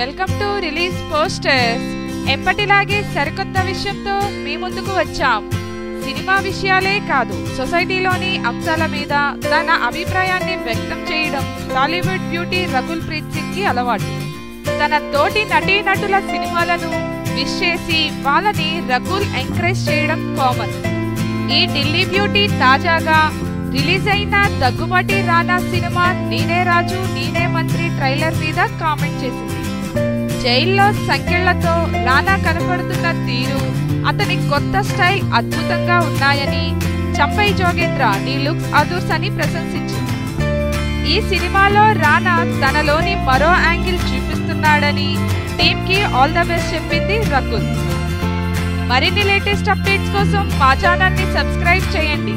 Welcome to release posters. ఎప్పటిలాగే సరికొత్త విషయంతో మీ ముందుకు వచ్చాం. సినిమా విషయాలే కాదు, సొసైటీలోని అంశాల మీద తన అభిప్రాయాన్ని వ్యక్తం చేయడం టాలీవుడ్ బ్యూటీ రకుల్ ప్రీత్ సింగ్ కి అలవాటు. తన తోటి నటీనటుల సినిమాలను విష్ చేసి వాళ్ళని రకుల్ ఎంకరేజ్ చేయడం కామన్. ఈ ఢిల్లీ బ్యూటీ తాజాగా రిలీజ్ అయిన దగ్గుబాటి రానా సినిమా నేనే రాజు నేనే మంత్రి ట్రైలర్ మీద కామెంట్ చేసింది. జైల్లో సంకెళ్లతో రానా కనపడుతున్న తీరు, అతని కొత్త స్టైల్ అద్భుతంగా ఉన్నాయని, చంపై జోగేంద్ర నీ లుక్స్ అదూర్స్ అని ప్రశంసించింది. ఈ సినిమాలో రానా తనలోని మరో యాంగిల్ చూపిస్తున్నాడని టీమ్ కి ఆల్ ద బెస్ట్ చెప్పింది రకుల్. మరిన్ని లేటెస్ట్ అప్డేట్స్ కోసం మా ఛానల్ ని సబ్స్క్రైబ్ చేయండి.